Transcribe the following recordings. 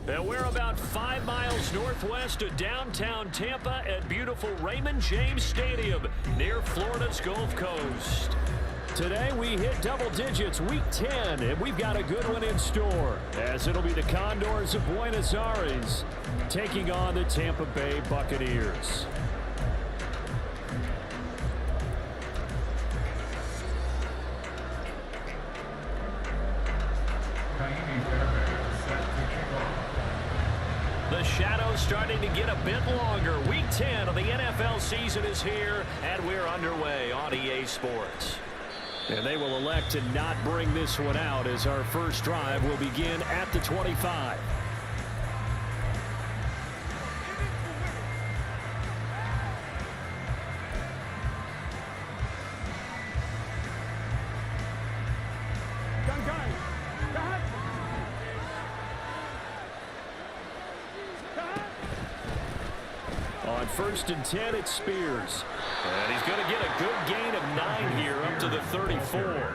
And we're about 5 miles northwest of downtown Tampa at beautiful Raymond James Stadium near Florida's Gulf Coast. Today we hit double digits, week 10, and we've got a good one in store, as it'll be the Condors of Buenos Aires taking on the Tampa Bay Buccaneers. The shadow's starting to get a bit longer. Week 10 of the NFL season is here, and we're underway on EA Sports. And they will elect to not bring this one out, as our first drive will begin at the 25. On 1st and 10, it's Spears. And he's going to get a good gain of 9 here up to the 34.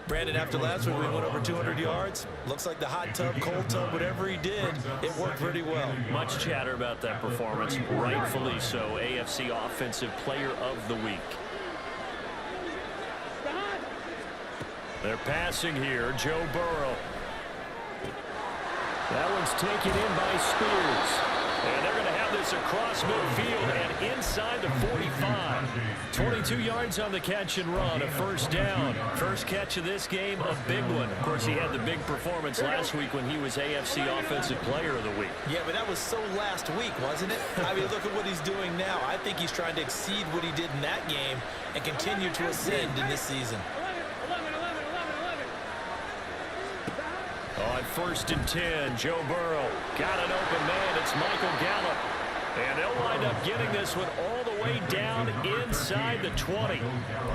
Brandon, after last week we went over 200 yards. Looks like the hot tub, cold tub, whatever he did, it worked pretty well. Much chatter about that performance. Rightfully so. AFC Offensive Player of the Week. They're passing here. Joe Burrow. That one's taken in by Spears. And they're going to have this across midfield and inside the 45. 22 yards on the catch and run, a first down. First catch of this game, a big one. Of course, he had the big performance last week when he was AFC Offensive Player of the Week. Yeah, but that was so last week, wasn't it? I mean, look at what he's doing now. I think he's trying to exceed what he did in that game and continue to ascend in this season. On 1st and 10, Joe Burrow got an open man. It's Michael Gallup. And they'll wind up getting this one all the way down inside the 20.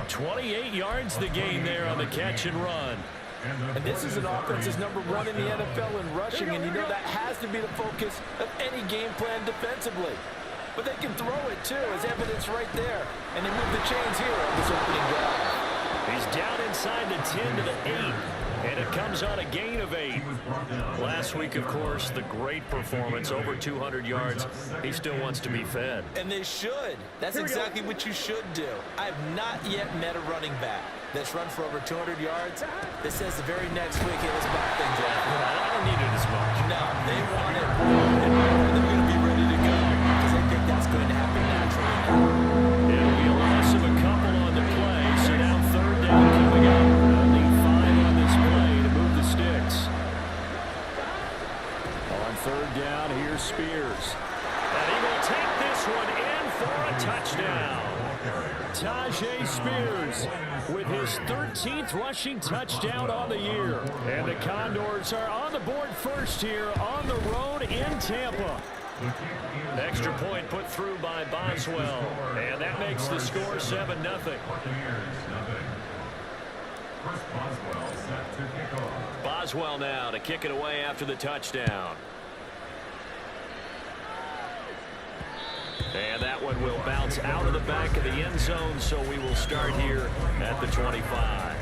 28 yards the gain there on the catch and run. And this is an offense that's #1 in the NFL in rushing, and you know that has to be the focus of any game plan defensively. But they can throw it, too, as evidence right there. And they move the chains here on this opening drive. He's down inside the 10 to the 8. And it comes on a gain of 8. Last week, of course, the great performance, over 200 yards. He still wants to be fed. And they should. That's exactly what you should do. I have not yet met a running back that's run for over 200 yards that says the very next week, hey, let's back things up. I don't need it as much. No, they want it. And they're going to be ready to go because I think that's going to happen naturally. It'll be a loss of a couple on the play. So now 3rd down coming up. On 3rd down, here's Spears. And he will take this one in for a touchdown. Tajay Spears with his 13th rushing touchdown on the year. And the Condors are on the board first here on the road in Tampa. Extra point put through by Boswell. And that makes the score 7-0. Boswell now to kick it away after the touchdown. And that one will bounce out of the back of the end zone, so we will start here at the 25.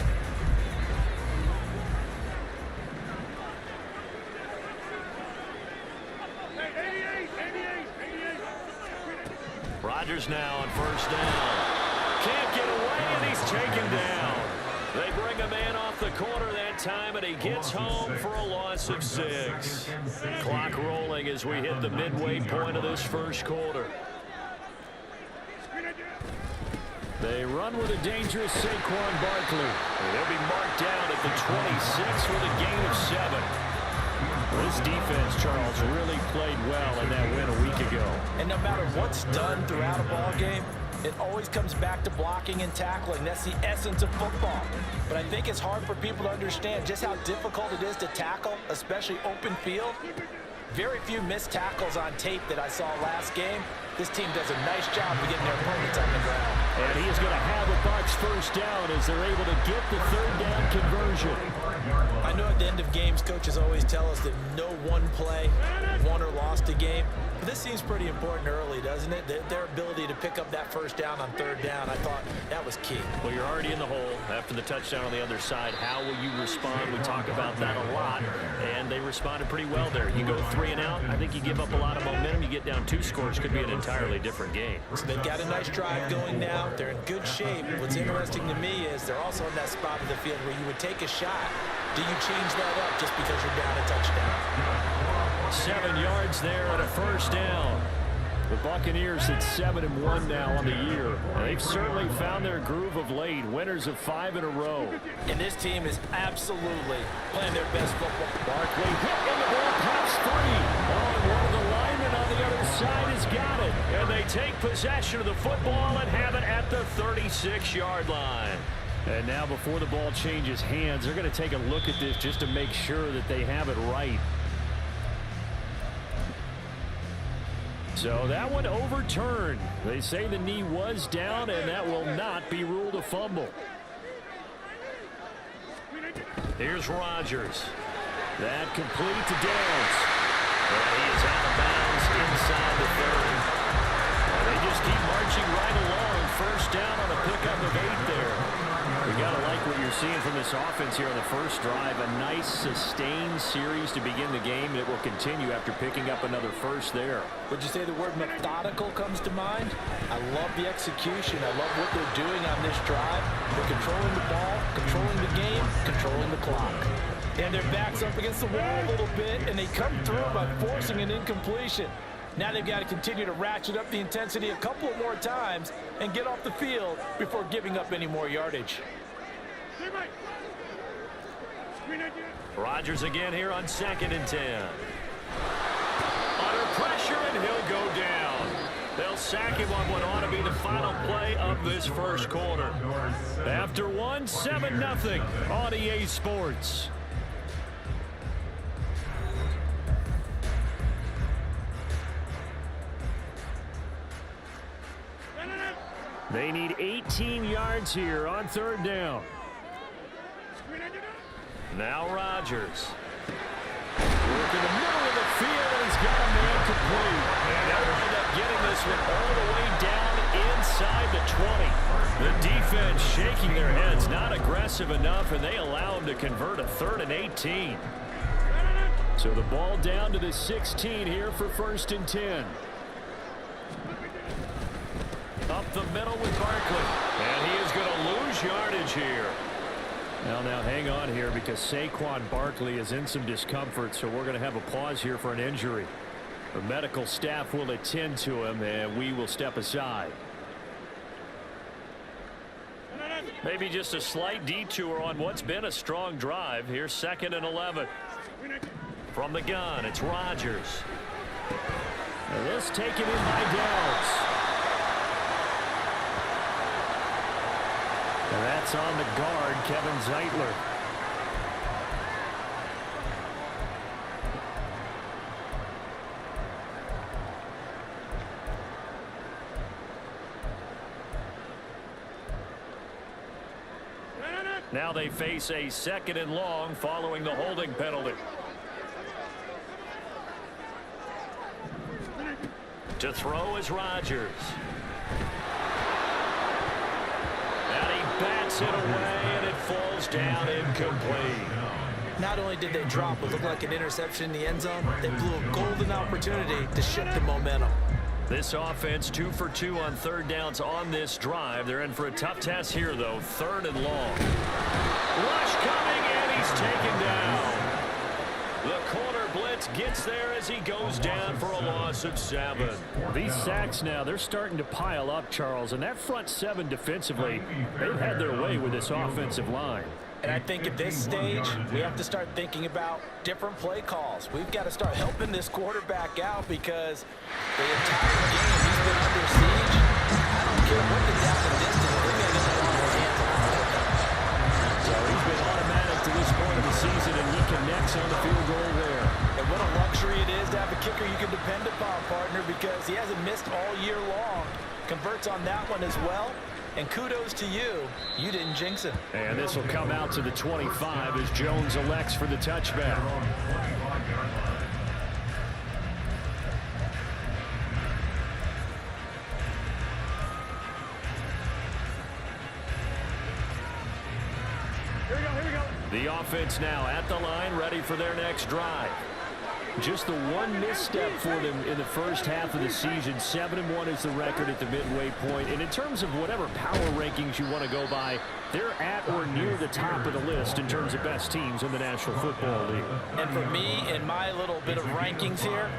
Rodgers now on 1st down. Can't get away, and he's taken down. They bring a man off the corner that time, and he gets home for a loss of 6. Clock rolling as we hit the midway point of this first quarter. They run with a dangerous Saquon Barkley. They'll be marked down at the 26 with a gain of 7. This defense, Charles, really played well in that win a week ago. And no matter what's done throughout a ball game, it always comes back to blocking and tackling. That's the essence of football. But I think it's hard for people to understand just how difficult it is to tackle, especially open field. Very few missed tackles on tape that I saw last game. This team does a nice job of getting their opponents on the ground. And he is going to have a Bucs first down as they're able to get the 3rd down conversion. I know at the end of games, coaches always tell us that no one play won or lost a game. But this seems pretty important early, doesn't it? Their ability to pick up that first down on third down, I thought that was key. Well, you're already in the hole after the touchdown on the other side. How will you respond? We talk about that a lot, and they responded pretty well there. You go 3 and out, I think you give up a lot of momentum. You get down 2 scores, could be an entirely different game. So they've got a nice drive going now. They're in good shape. What's interesting to me is they're also in that spot of the field where you would take a shot. Do you change that up just because you're down a touchdown? 7 yards there and a first down. The Buccaneers at 7-1 now on the year. They've certainly found their groove of late. Winners of 5 in a row. And this team is absolutely playing their best football. Barkley hit in the ball past 3. Oh, and one of the linemen on the other side has got it. And they take possession of the football and have it at the 36-yard line. And now before the ball changes hands, they're going to take a look at this just to make sure that they have it right. So that one overturned. They say the knee was down, and that will not be ruled a fumble. Here's Rodgers. That complete to Downs. And he is out of bounds inside the 30. They just keep marching right along. First down on a pickup of 8 there. We got to like what you're seeing from this offense here on the first drive. A nice sustained series to begin the game. It will continue after picking up another first there. Would you say the word methodical comes to mind? I love the execution. I love what they're doing on this drive. They're controlling the ball, controlling the game, controlling the clock. And their back's up against the wall a little bit, and they come through by forcing an incompletion. Now they've got to continue to ratchet up the intensity a couple more times and get off the field before giving up any more yardage. Rodgers again here on 2nd and 10. Under pressure, and he'll go down. They'll sack him on what ought to be the final play of this first quarter. After 1, 7-0 on EA Sports. They need 18 yards here on 3rd down. Now Rodgers. Work in the middle of the field, and he's got a man complete. And they'll end up getting this one all the way down inside the 20. The defense shaking their heads, not aggressive enough, and they allow him to convert a 3rd and 18. So the ball down to the 16 here for 1st and 10. Up the middle with Barkley. And he is going to lose yardage here. Now hang on here because Saquon Barkley is in some discomfort, so we're going to have a pause here for an injury. The medical staff will attend to him, and we will step aside. Maybe just a slight detour on what's been a strong drive. Here's 2nd and 11. From the gun, it's Rodgers. And this taken in by Downs. And that's on the guard, Kevin Zeitler. Now they face a 2nd and long following the holding penalty. To throw is Rodgers. And he bats it away, and it falls down incomplete. Not only did they drop what looked like an interception in the end zone, they blew a golden opportunity to shift the momentum. This offense 2 for 2 on 3rd downs on this drive. They're in for a tough test here, though. 3rd and long. Rush coming, and he's taken down. The corner blitz gets there as he goes down for a loss of 7. These sacks now, they're starting to pile up, Charles, and that front 7 defensively, they've had their way with this offensive line. And I think at this stage, we have to start thinking about different play calls. We've got to start helping this quarterback out because the entire game he's been under siege. I don't care what the down and distance, they're going to get a lot more hands on the football. So he's been automatic to this point of the season, and he connects on the field goal there. And what a luxury it is to have a kicker you can depend upon, partner, because he hasn't missed all year long. Converts on that one as well. And kudos to you. You didn't jinx it. And this will come out to the 25 as Jones elects for the touchback. The offense now at the line, ready for their next drive. Just the one misstep for them in the first half of the season. 7-1 is the record at the midway point. And in terms of whatever power rankings you want to go by, they're at or near the top of the list in terms of best teams in the National Football League. And for me, in my little bit of rankings here,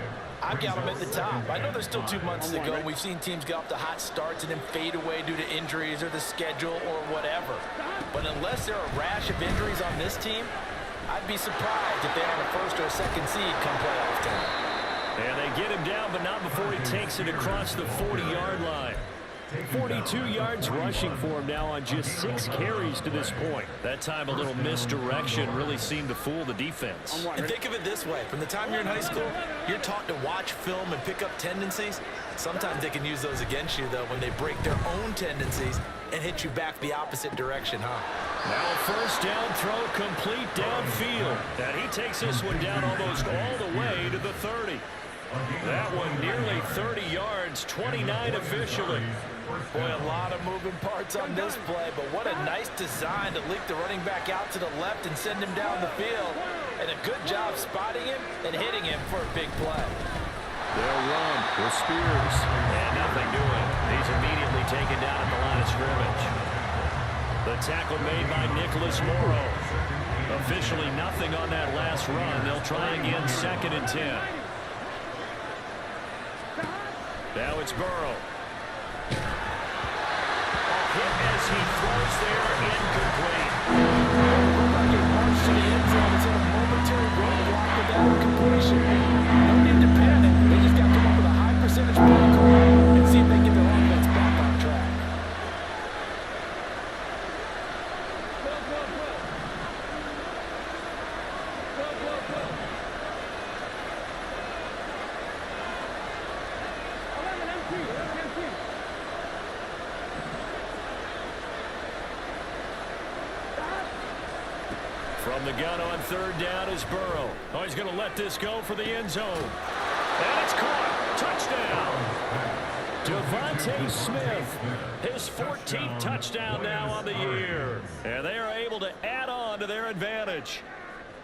I've got them at the top. I know there's still 2 months to go. We've seen teams get off to hot starts and then fade away due to injuries or the schedule or whatever. But unless there are a rash of injuries on this team, I'd be surprised if they are a first or a second seed come playoff time. And they get him down, but not before he takes it across the 40-yard line. 42 yards rushing for him now on just 6 carries to this point. That time a little misdirection really seemed to fool the defense. And think of it this way. From the time you're in high school, you're taught to watch film and pick up tendencies. Sometimes they can use those against you, though, when they break their own tendencies and hit you back the opposite direction, huh? Now first down throw complete downfield. And he takes this one down almost all the way to the 30. That one nearly 30 yards, 29 officially. Boy, a lot of moving parts on this play, but what a nice design to leak the running back out to the left and send him down the field. And a good job spotting him and hitting him for a big play. They'll run with Spears. And nothing doing. He's immediately taken down at the line of scrimmage. The tackle made by Nicholas Morrow. Officially nothing on that last run. They'll try again, 2nd and 10. Now it's Burrow. Hit as he throws there, incomplete. March to the end zone. It's a momentary roadblock with that completion. No need to panic. They just got to come up with a high percentage play call and see if they get their offense back on track. From the gun on 3rd down is Burrow. Oh, he's going to let this go for the end zone. And it's caught. Touchdown. Devontae Smith, his 14th touchdown now on the year. And they are able to add on to their advantage.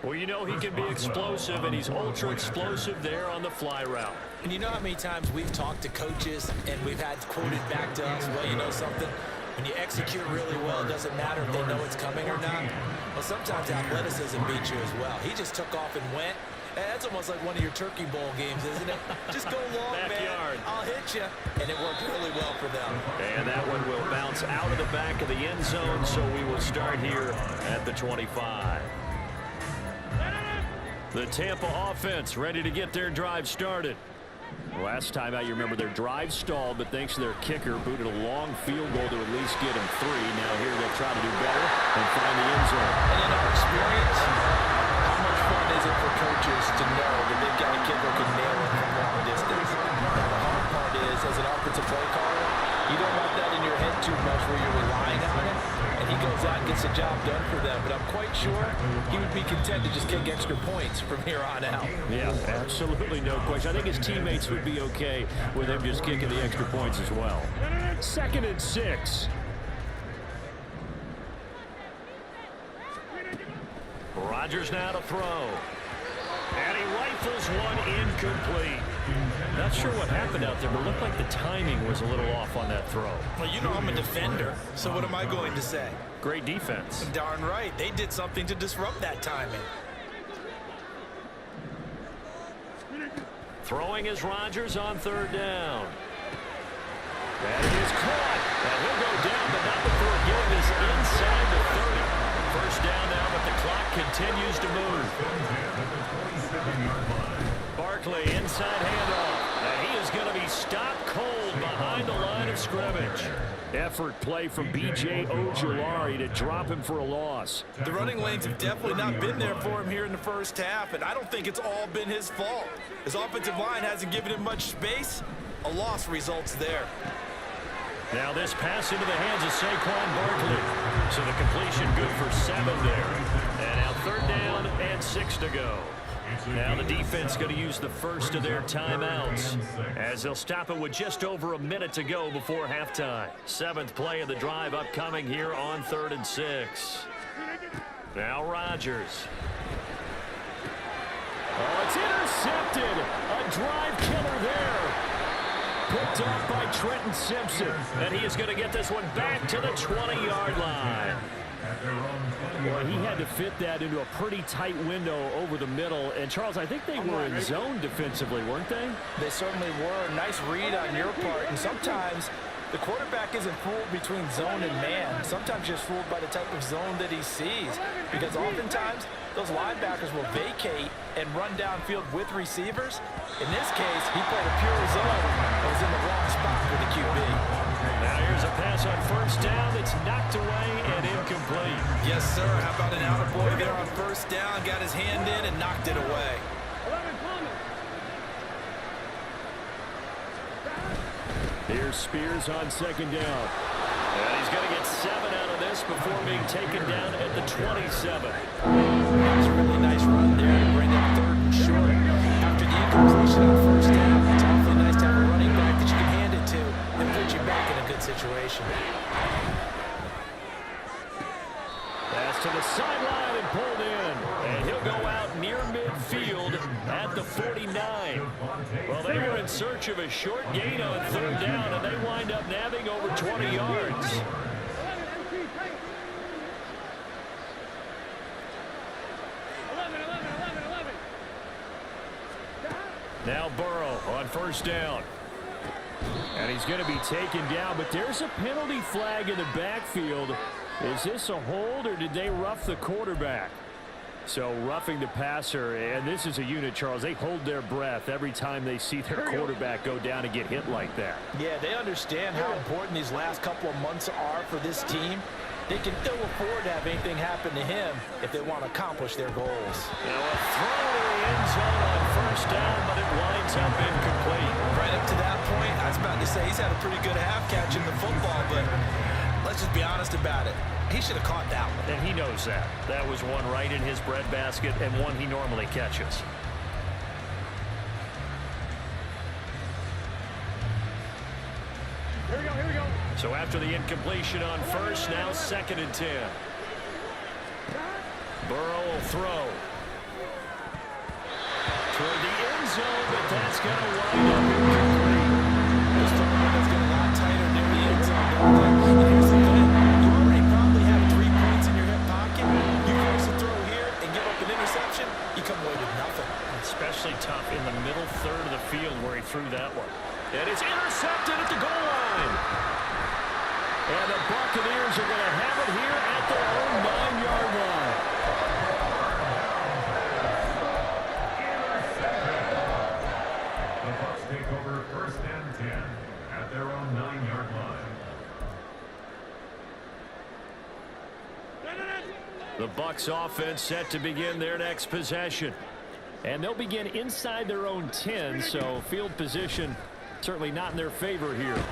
Well, you know he can be explosive, and he's ultra explosive there on the fly route. And you know how many times we've talked to coaches and we've had quoted back to us, well, you know something? When you execute really well, it doesn't matter if they know it's coming or not. Well, sometimes athleticism beats you as well. He just took off and went. And that's almost like one of your Turkey Bowl games, isn't it? Just go long, Backyard. man. I'll hit you. And it worked really well for them. And that one will bounce out of the back of the end zone, so we will start here at the 25. The Tampa offense ready to get their drive started. Last time out, you remember their drive stalled, but thanks to their kicker, booted a long field goal to at least get them 3. Now here they'll try to do better and find the end zone. And in our experience, how much fun is it for coaches to know that they've got a kid who can nail it from long distance? Now, the hard part is, as an offensive play caller, you don't want that in your head too much where you're relying on it. And he goes out and gets the job done for them. But I'm quite sure he would be content to just kick extra points from here on out. Yeah, absolutely no question. I think his teammates would be okay with him just kicking the extra points as well. 2nd and 6. Rodgers now to throw. And he rifles one incomplete. Not sure what happened out there, but it looked like the timing was a little off on that throw. Well, you know I'm a defender, so what am I going to say? Great defense. Darn right. They did something to disrupt that timing. Throwing is Rodgers on 3rd down. That is caught. And he'll go down, but not before getting this inside the 30. First down now, but the clock continues to move. Barkley inside handoff. And he is going to be stopped cold behind the line of scrimmage. Effort play from B.J. Ojulari to drop him for a loss. The running lanes have definitely not been there for him here in the first half, and I don't think it's all been his fault. His offensive line hasn't given him much space. A loss results there. Now this pass into the hands of Saquon Barkley. So the completion good for 7 there. And now 3rd down and 6 to go. Now the defense going to use the first of their timeouts as they'll stop it with just over a minute to go before halftime. 7th play of the drive upcoming here on 3rd and 6. Now Rodgers. Oh, it's intercepted. A drive killer there. Picked off by Trenton Simpson. And he is going to get this one back to the 20-yard line. Well, he had to fit that into a pretty tight window over the middle. And, Charles, I think they were in zone defensively, weren't they? They certainly were. Nice read on your part. And sometimes the quarterback isn't fooled between zone and man. Sometimes just fooled by the type of zone that he sees. Because oftentimes those linebackers will vacate and run downfield with receivers. In this case, he played a pure zone and was in the wrong spot for the QB. Now here's a pass on first down that's knocked away and incomplete. Yes, sir. How about an attaboy there on first down? Got his hand in and knocked it away. Here's Spears on second down. And he's going to get 7 out of this before being taken down at the 27. That's a really nice run there to bring up 3rd and short. After the incompletion on first down, it's awfully nice to have a running back that you can hand it to and put you back in a good situation. Pass to the sideline and pulled in. And he'll go out near midfield at the 49. Well, they were in search of a short gain on 3rd down, and they wind up nabbing over 20 yards. Now Burrow on first down. And he's going to be taken down, but there's a penalty flag in the backfield. Is this a hold, or did they rough the quarterback? So roughing the passer, and this is a unit, Charles. They hold their breath every time they see their quarterback go down and get hit like that. Yeah, they understand how important these last couple of months are for this team. They can ill afford to have anything happen to him if they want to accomplish their goals. Now a throw to the end zone on first down, but it winds up incomplete. Right up to that point, I was about to say he's had a pretty good half catching the football, but let's just be honest about it. He should have caught that one. And he knows that. That was one right in his breadbasket and one he normally catches. Here we go, here we go. So after the incompletion on first, now 2nd and 10. Burrow will throw. Toward the end zone, but that's going to wind up incomplete. This is getting a lot tighter near the end zone. And here's the thing. You already probably have 3 points in your hip pocket. You force a throw here and give up an interception, you come away with nothing. Especially tough in the middle third of the field where he threw that one. And it's intercepted at the goal line. And the Buccaneers are going to have it here at their own 9-yard line. The Bucs take over 1st and 10 at their own 9-yard line. The Bucs offense set to begin their next possession. And they'll begin inside their own 10, so field position certainly not in their favor here.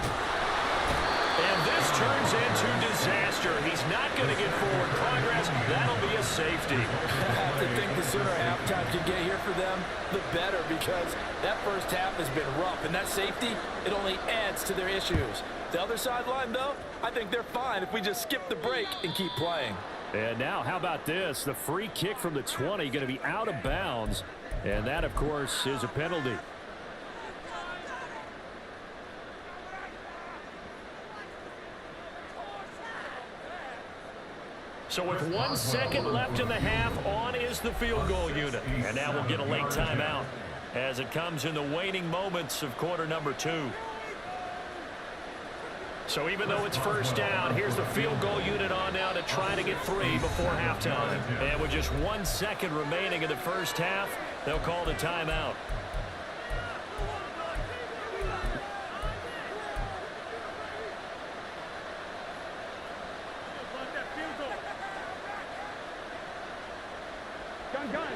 And this turns into disaster. He's not going to get forward progress. That'll be a safety. I have to think the sooner halftime can get here for them, the better, because that first half has been rough. And that safety, it only adds to their issues. The other sideline, though, I think they're fine if we just skip the break and keep playing. And now, how about this? The free kick from the 20 going to be out of bounds. And that, of course, is a penalty. So with 1 second left in the half, on is the field goal unit. And now we'll get a late timeout as it comes in the waning moments of quarter number 2. So even though it's first down, here's the field goal unit on now to try to get 3 before halftime. And with just 1 second remaining in the first half, they'll call the timeout.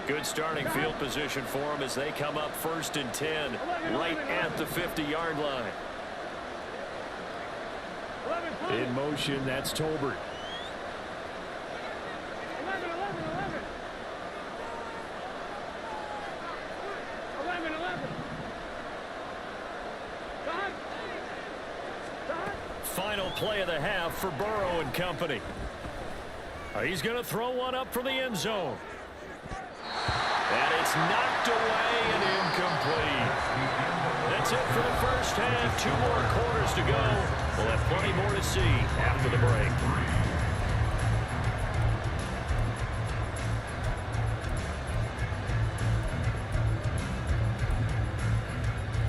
Good starting field position for them as they come up 1st and 10, right at the 50-yard line. In motion, that's Tolbert. 11. Final play of the half for Burrow and company. He's going to throw one up for the end zone. And it's knocked away and incomplete. That's it for the first half. 2 more quarters to go. We'll have plenty more to see after the break.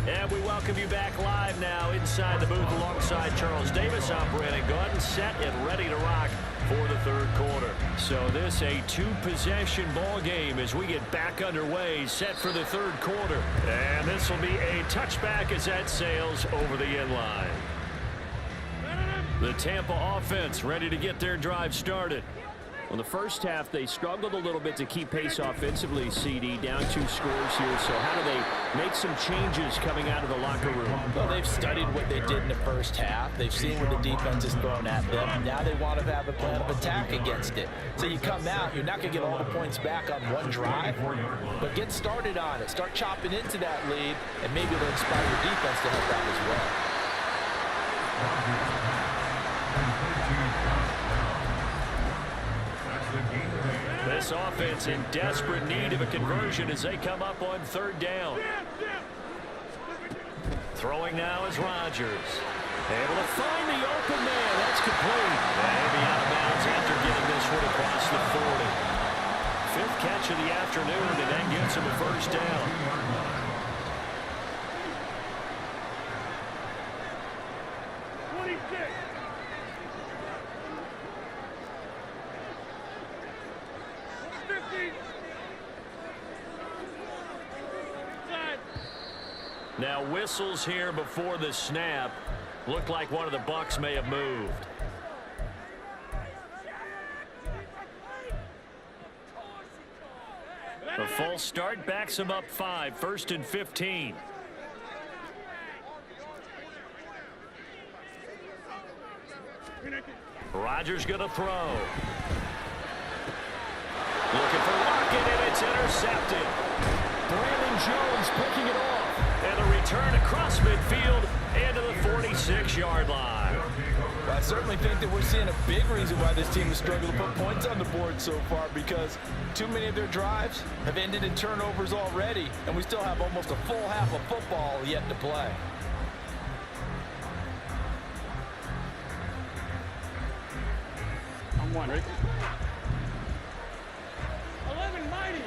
And we welcome you back live now inside the booth alongside Charles Davis. I'm Brandon Gordon, set and ready to rock for the third quarter. So this a 2-possession ball game as we get back underway, set for the third quarter. And this will be a touchback as that sails over the end line. The Tampa offense ready to get their drive started. Well, the first half, they struggled a little bit to keep pace offensively, CD, down 2 scores here. So how do they make some changes coming out of the locker room? Well, they've studied what they did in the first half. They've seen what the defense is throwing at them. Now they want to have a plan of attack against it. So you come out, you're not going to get all the points back on one drive, but get started on it. Start chopping into that lead, and maybe it'll inspire your defense to help out as well. This offense in desperate need of a conversion as they come up on third down. Throwing now is Rodgers. Able to find the open man. That's complete. Maybe out of bounds after getting this one across the 40. 5th catch of the afternoon, and that gets him a first down. Now whistles here before the snap. Looked like one of the Bucs may have moved. The false start backs him up 5. 1st and 15. Rodgers going to throw. Looking for Lockett, and it's intercepted. Brandon Jones picking it off. And a return across midfield into the 46-yard line. Well, I certainly think that we're seeing a big reason why this team has struggled to put points on the board so far, because too many of their drives have ended in turnovers already, and we still have almost a full half of football yet to play. I'm one, right? 11 mighty.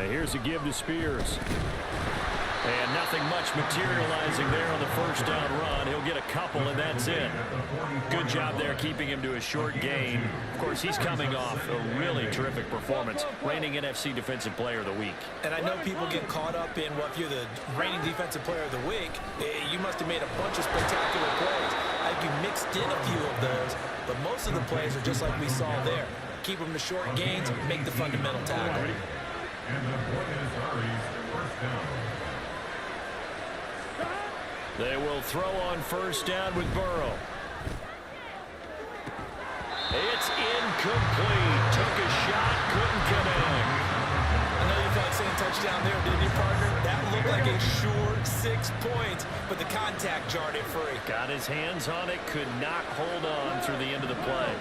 Here's a give to Spears. And nothing much materializing there on the first down run. He'll get a couple, and that's it. Good job there keeping him to a short gain. Of course, he's coming off a really terrific performance. Reigning NFC Defensive Player of the Week. And I know people get caught up in, well, if you're the reigning Defensive Player of the Week, you must have made a bunch of spectacular plays. I think you mixed in a few of those, but most of the plays are just like we saw there. Keep them to short gains, make the fundamental tackle. And the Buccaneers first down. They will throw on first down with Burrow. It's incomplete. Took a shot, couldn't connect. I know you thought saying touchdown there, didn't you, partner? That looked like a sure 6 points, but the contact jarred it free. Got his hands on it, could not hold on through the end of the play.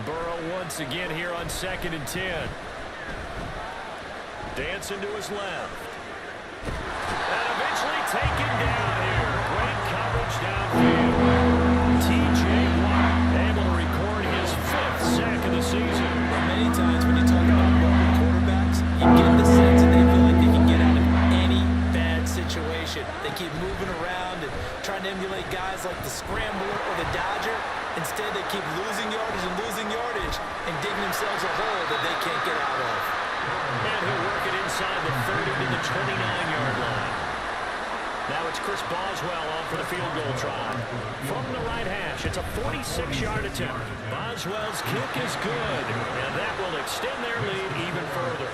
Burrow once again here on 2nd and 10. Dancing to his left. And eventually taken down here. Great coverage downfield. T.J. Watt able to record his 5th sack of the season. Many times when you talk about mobile quarterbacks, you get the sense that they feel like they can get out of any bad situation. They keep moving around and trying to emulate guys like the Scrambler or the Dodger. Instead, they keep losing yardage and digging themselves a hole that they can't get out of. And he'll work it inside the 30 to the 29-yard line. Now it's Chris Boswell on for the field goal try. From the right hash, it's a 46-yard attempt. Boswell's kick is good, and that will extend their lead even further.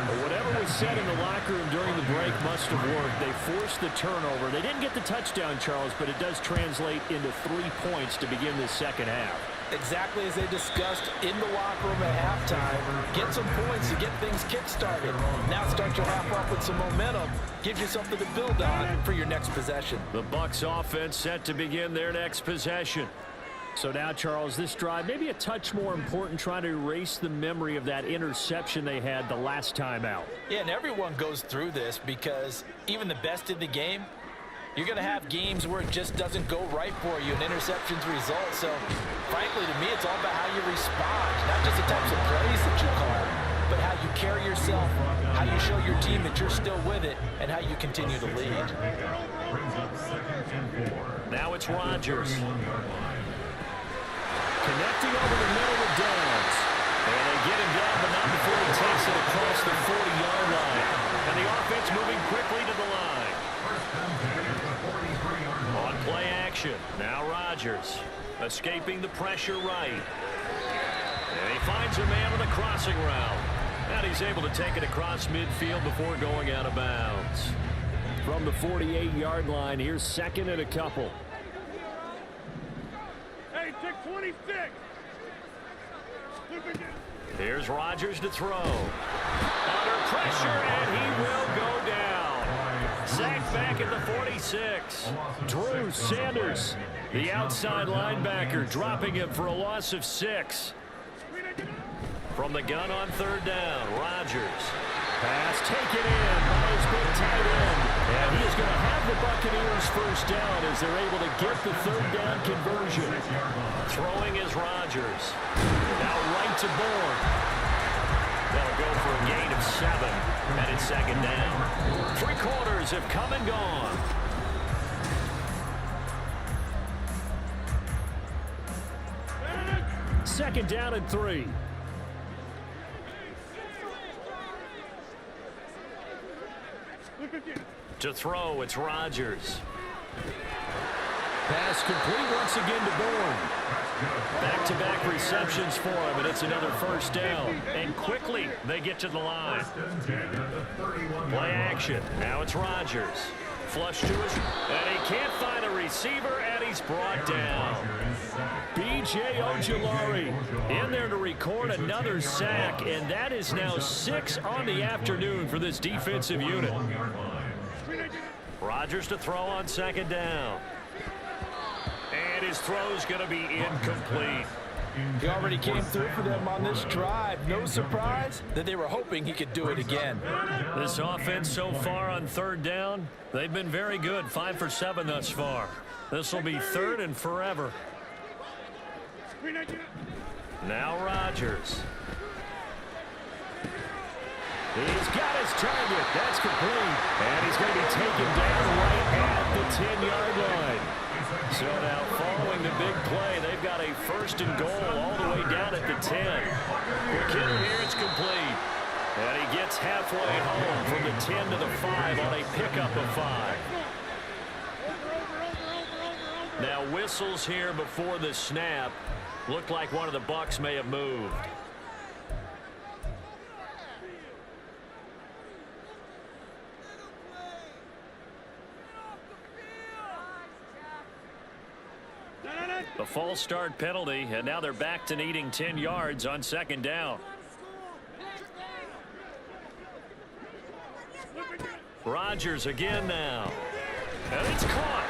But whatever was said in the locker room during the break must have worked. They forced the turnover. They didn't get the touchdown, Charles, but it does translate into 3 points to begin this second half. Exactly as they discussed in the locker room at halftime. Get some points to get things kick-started. Now start your half off with some momentum. Gives you something to build on for your next possession. The Bucs offense set to begin their next possession. So now, Charles, this drive maybe a touch more important, trying to erase the memory of that interception they had the last time out. Yeah, and everyone goes through this because even the best in the game, you're going to have games where it just doesn't go right for you, and interceptions result. So, frankly, to me, it's all about how you respond, not just the types of plays that you call, but how you carry yourself, how you show your team that you're still with it, and how you continue to lead. Now it's Rodgers. Connecting over the middle with Downs. And they get him down, but not before he takes it across the 40-yard line. And the offense moving quickly to the line. On play action, now Rodgers. Escaping the pressure right. And he finds a man with a crossing route. And he's able to take it across midfield before going out of bounds. From the 48-yard line, here's second and a couple. Hey, check 26. Here's Rodgers to throw. Under pressure, and he will go down. Sacked back at the 46. Drew Sanders, the outside linebacker, dropping him for a loss of 6. From the gun on third down, Rodgers. Pass taken in by his big tight end. And he is going to have the Buccaneers first down as they're able to get the third down conversion. Throwing is Rodgers. Now right to Bourne. That'll go for a gain of 7. And it's second down. 3 quarters have come and gone. Second down and 3. To throw, it's Rodgers. Pass complete once again to Bourne. Back-to-back receptions for him, and it's another first down. And quickly, they get to the line. Play action. Now it's Rodgers. Flush to his, and he can't find a receiver, and he's brought down. B.J. Ojulari in there to record another sack, and that is now 6 on the afternoon for this defensive unit. Rodgers to throw on second down. And his throw's going to be incomplete. He already came through for them on this drive. No surprise that they were hoping he could do it again. This offense so far on third down, they've been very good. 5 for 7 thus far. This will be third and forever. Now Rodgers. He's got his target. That's complete. And he's going to be taken down right at the 10-yard line. So now following the big play, they've got a first and goal all the way down at the 10. Quick hitter here, it's complete. And he gets halfway home from the 10 to the 5 on a pickup of 5. Now whistles here before the snap. Looked like one of the Bucs may have moved. A false start penalty, and now they're back to needing 10 yards on second down. Rodgers again now. And it's caught.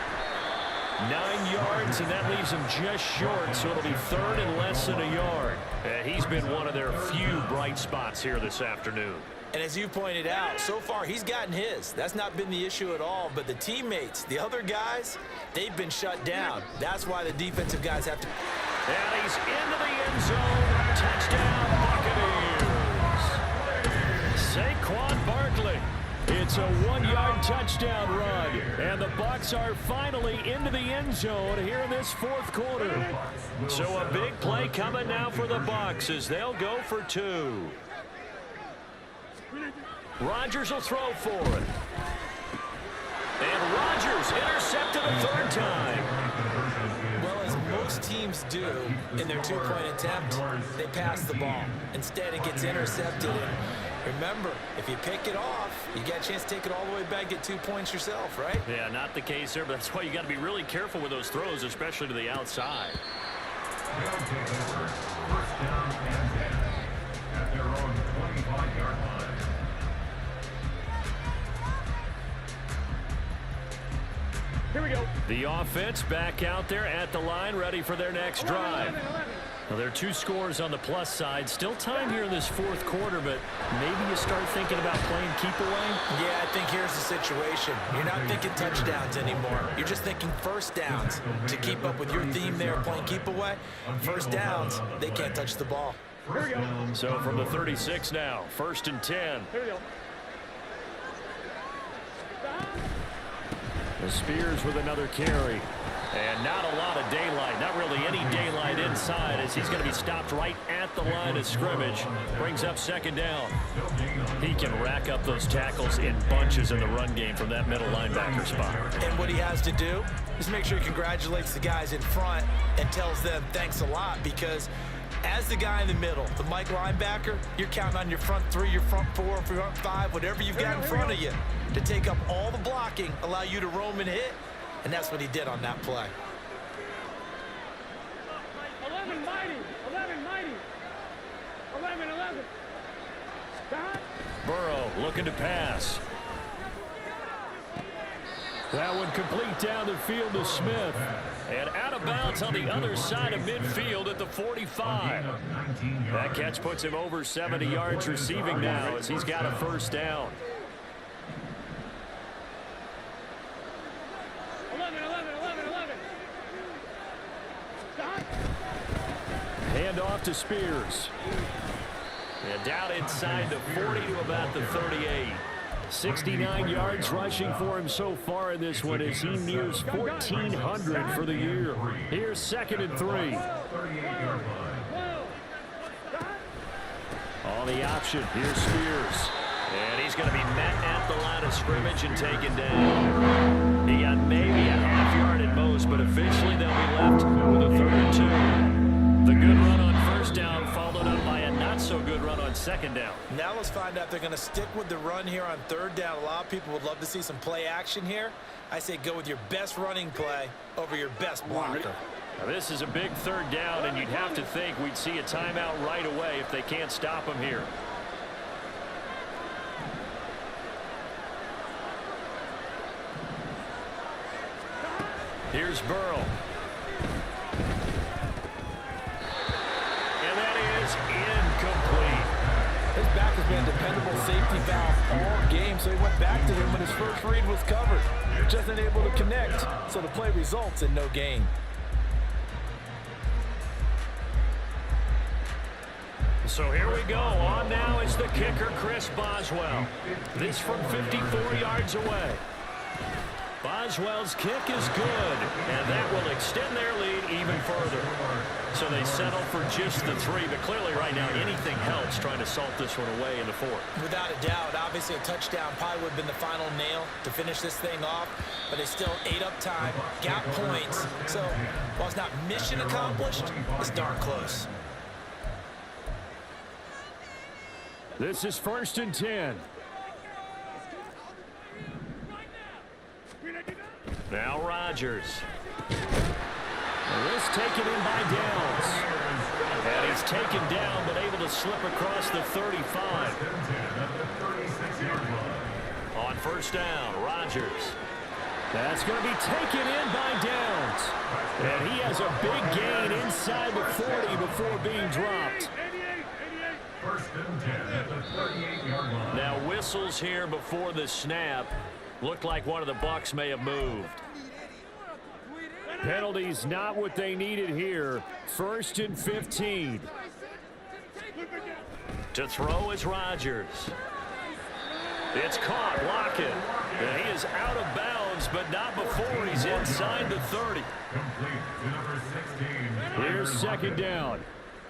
9 yards, and that leaves him just short, so it'll be third and less than a yard. And he's been one of their few bright spots here this afternoon. And as you pointed out, so far he's gotten his. That's not been the issue at all. But the teammates, the other guys, they've been shut down. That's why the defensive guys have to. And he's into the end zone. Touchdown, Buccaneers. Saquon Barkley. It's a 1-yard touchdown run. And the Bucs are finally into the end zone here in this fourth quarter. So a big play coming now for the Bucs as they'll go for 2. Rodgers will throw for it. And Rodgers intercepted a third time. Well, as most teams do in their 2-point attempt, they pass the ball. Instead, it gets intercepted. And remember, if you pick it off, you get a chance to take it all the way back, get 2 points yourself, right? Yeah, not the case there, but that's why you got to be really careful with those throws, especially to the outside. They'll take over first down and 10 at their own 25-yard line. Here we go. The offense back out there at the line, ready for their next drive. Well, there are 2 scores on the plus side. Still time here in this fourth quarter, but maybe you start thinking about playing keep away? Yeah, I think here's the situation. You're not thinking touchdowns anymore. You're just thinking first downs. To keep up with your theme there, playing keep away, first downs, they can't touch the ball. Here we go. So from the 36 now, 1st and 10. Here we go. The Spears with another carry. And not a lot of daylight, not really any daylight inside as he's going to be stopped right at the line of scrimmage. Brings up 2nd down. He can rack up those tackles in bunches in the run game from that middle linebacker spot. And what he has to do is make sure he congratulates the guys in front and tells them thanks a lot, because as the guy in the middle, the Mike linebacker, you're counting on your front 3, your front 4, your front 5, whatever you've got in front of you to take up all the blocking, allow you to roam and hit. And that's what he did on that play. 11 mighty. 11 mighty. 11. Stop. Burrow looking to pass. That one complete down the field to Smith. And out of bounds on the other side of midfield at the 45. That catch puts him over 70 yards receiving now as he's got a 1st down. 11. Stop. Hand off to Spears. And down inside the 40 to about the 38. 69 yards rushing for him so far in this one as he nears 1,400 for the year. Here's 2nd and 3. On the option, here's Spears. And he's going to be met at the line of scrimmage and taken down. He got maybe a half yard at most, but eventually they'll be left with a 3rd and 2. The good run on 1st down followed up by a not-so-good run on 2nd down. Now let's find out if they're going to stick with the run here on 3rd down. A lot of people would love to see some play action here. I say go with your best running play over your best blocker. Now this is a big 3rd down, and you'd have to think we'd see a timeout right away if they can't stop him here. Here's Burrow. And that is incomplete. His back has been a dependable safety valve all game, so he went back to him when his first read was covered. Just unable to connect, so the play results in no gain. So here we go. On now is the kicker, Chris Boswell. This from 54 yards away. Boswell's kick is good, and that will extend their lead even further. So they settle for just the 3, but clearly right now anything helps trying to salt this one away in the 4th. Without a doubt, obviously a touchdown probably would have been the final nail to finish this thing off, but they still ate up time, got points. So while it's not mission accomplished, it's darn close. This is 1st and 10. Now Rodgers. This taken in by Downs. And he's taken down but able to slip across the 35. On 1st down, Rodgers. That's going to be taken in by Downs. And he has a big gain inside the 40 before being dropped. Now whistles here before the snap. Looked like one of the Bucs may have moved. Penalties not what they needed here. 1st and 15. To throw is Rodgers. It's caught. Lockett. And he is out of bounds, but not before he's inside the 30. Here's 2nd down.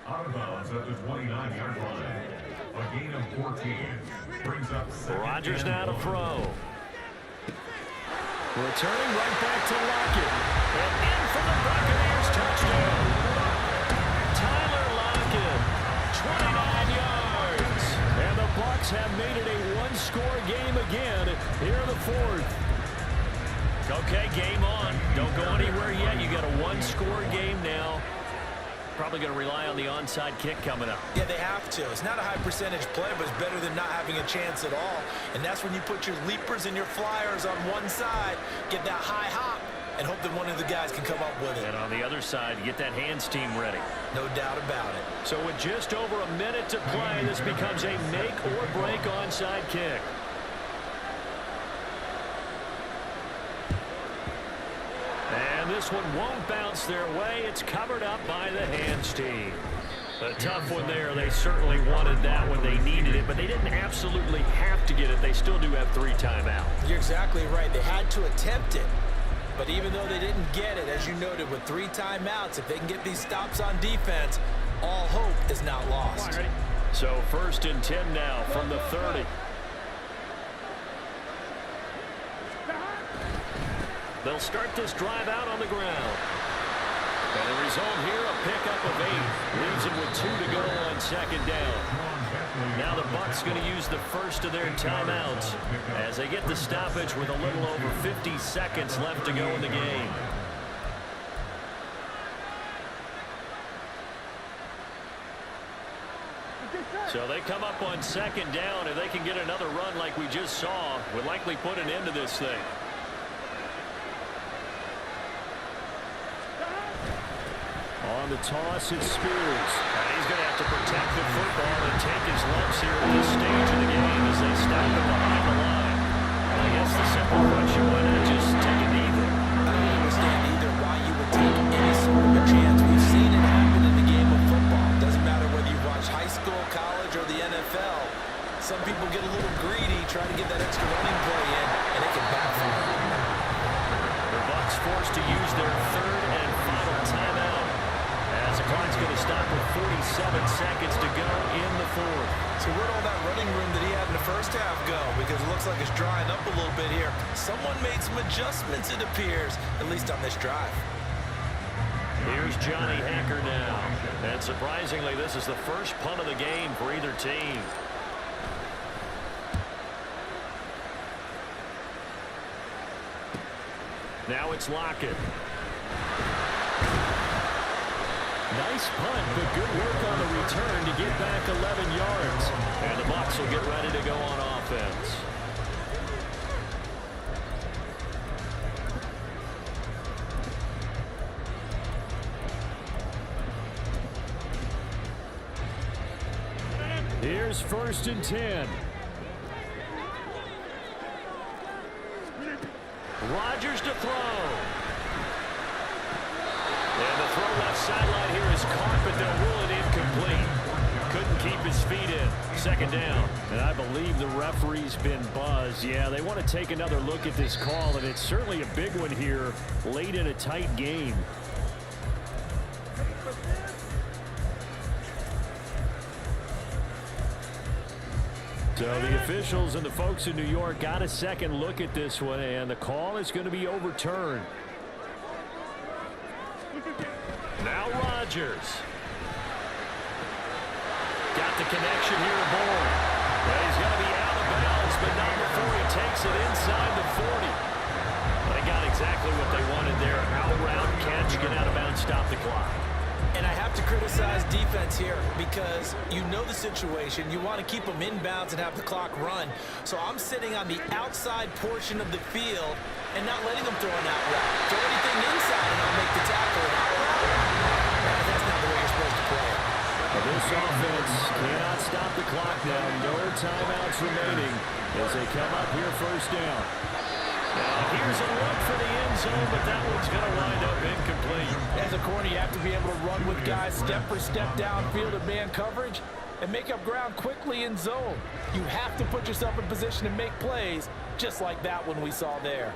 Out of bounds at the 29-yard line. A gain of 14. Brings up Rodgers now to throw. Returning right back to Lockett. And in for the Buccaneers touchdown. Tyler Lockett, 29 yards. And the Bucs have made it a one-score game again here in the 4th. Okay, game on. Don't go anywhere yet. You got a one-score game now. Probably going to rely on the onside kick coming up. Yeah, they have to. It's not a high percentage play, but it's better than not having a chance at all. And that's when you put your leapers and your flyers on one side, get that high hop, and hope that one of the guys can come up with it. And on the other side, get that hands team ready. No doubt about it. So with just over a minute to play, this becomes a make or break onside kick. And this one won't bounce their way. It's covered up by the hands team. A tough one there. They certainly wanted that when they needed it, but they didn't absolutely have to get it. They still do have 3 timeouts. You're exactly right. They had to attempt it. But even though they didn't get it, as you noted, with 3 timeouts, if they can get these stops on defense, all hope is not lost. So 1st and 10 now from the 30. They'll start this drive out on the ground. And the result here, a pickup of 8. Leaves them with 2 to go on 2nd down. Now the Bucs going to use the first of their timeouts as they get the stoppage with a little over 50 seconds left to go in the game. So they come up on 2nd down. If they can get another run like we just saw, would likely put an end to this thing. On the toss, it's Spears. And he's going to have to protect the football and take his lumps here at this stage of the game as they stop him behind the line. I guess the simple question, why not just take a knee there? I don't understand either why you would take any sort of a chance. We've seen it happen in the game of football. Doesn't matter whether you watch high school, college, or the NFL. Some people get a little greedy, try to get that extra running play in, and it can backfire. The Bucs forced to use their 3rd and final timeout, as the clock's going to stop with 47 seconds to go in the 4th. So where'd all that running room that he had in the first half go? Because it looks like it's drying up a little bit here. Someone made some adjustments, it appears, at least on this drive. Here's Johnny Hacker now. And surprisingly, this is the first punt of the game for either team. Now it's Lockett. Nice punt, but good work on the return to get back 11 yards. And the Bucs will get ready to go on offense. Here's 1st and 10. Rodgers to throw. And the throw left sideline here is caught, but they'll rule it incomplete. Couldn't keep his feet in. 2nd down. And I believe the referee's been buzzed. Yeah, they want to take another look at this call, and it's certainly a big one here late in a tight game. So the officials and the folks in New York got a second look at this one, and the call is going to be overturned. Now Rodgers. Got the connection here to Bourne. But he's going to be out of bounds, but not before he takes it inside the 40. They got exactly what they wanted there. Out route catch, get out of bounds, stop the clock. And I have to criticize defense here because you know the situation. You want to keep them inbounds and have the clock run. So I'm sitting on the outside portion of the field and not letting them throw an out route. Throw anything inside and I'll make the tackle an out route. That's not the way you're supposed to play it. Well, this offense cannot stop the clock now. No timeouts remaining as they come up here 1st down. Now here's a look for the end zone, but that one's going to wind up incomplete. As a corner, you have to be able to run with guys step for step downfield and man coverage and make up ground quickly in zone. You have to put yourself in position to make plays, just like that one we saw there.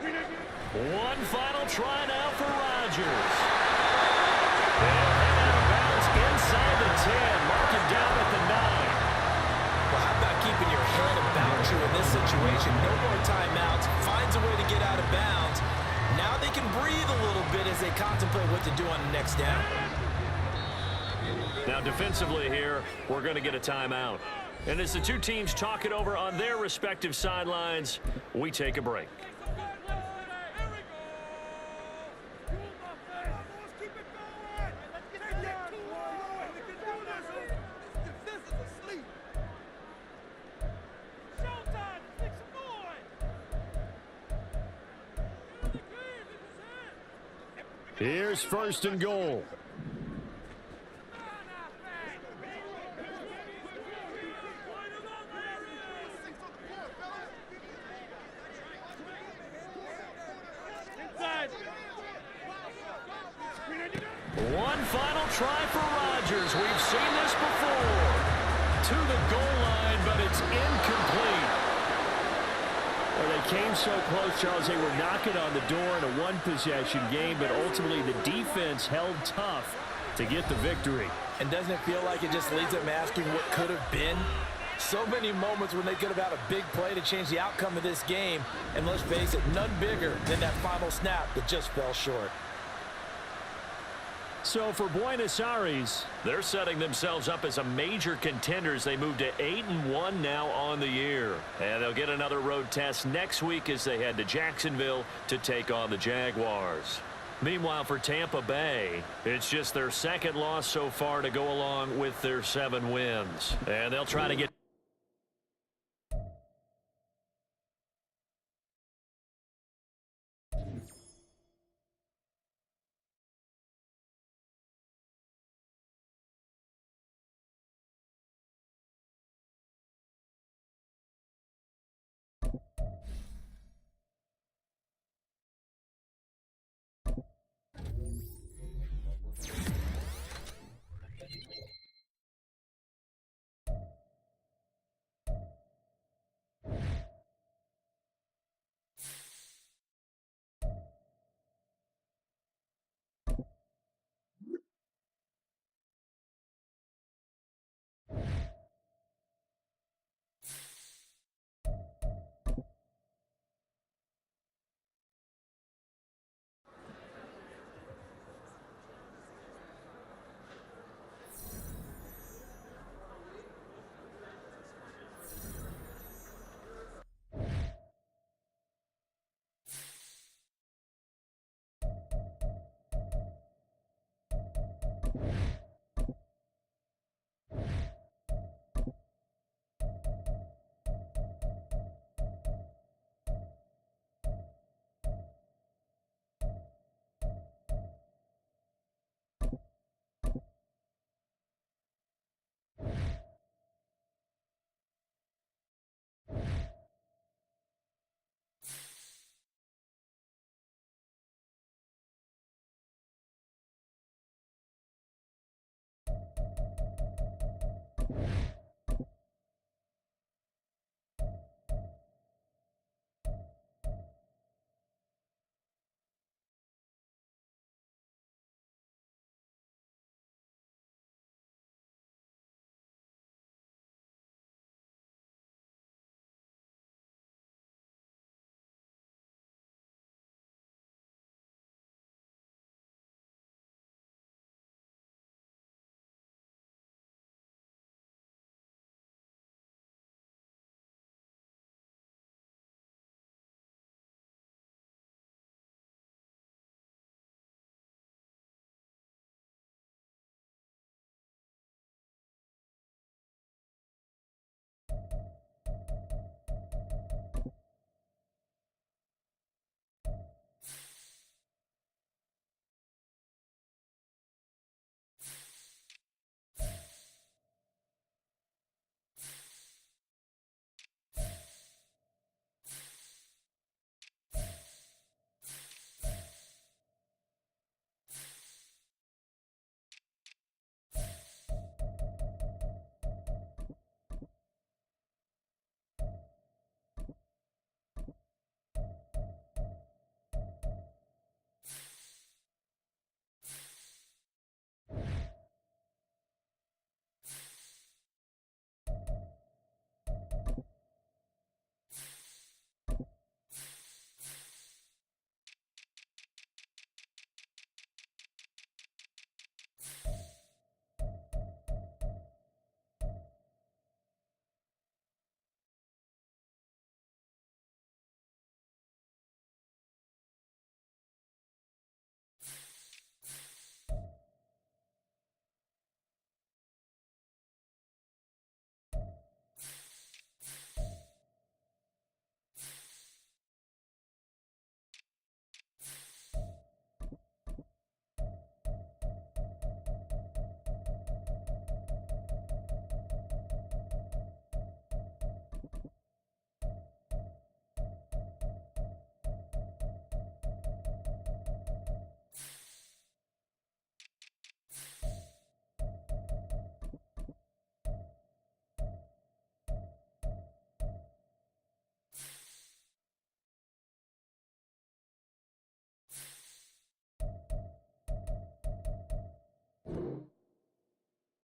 One final try now for Rodgers. And out of bounds inside the 10. Mark him down at the 9. Well, how about keeping your head about you in this situation? No more timeouts. Finds a way to get out of bounds. Now they can breathe a little bit as they contemplate what to do on the next down. Now defensively here, we're going to get a timeout. And as the two teams talk it over on their respective sidelines, we take a break. Here's first and goal. Inside. One final try for Rodgers. We've seen this before. To the goal line, but it's incomplete. Well, they came so close, Charles. They were knocking on the door in a one-possession game, but ultimately the defense held tough to get the victory. And doesn't it feel like it just leads them asking what could have been? So many moments when they could have had a big play to change the outcome of this game. And let's face it, none bigger than that final snap that just fell short. So for Buenos Aires, they're setting themselves up as a major contender as they move to 8-1 now on the year. And they'll get another road test next week as they head to Jacksonville to take on the Jaguars. Meanwhile, for Tampa Bay, it's just their second loss so far to go along with their 7 wins. And they'll try to get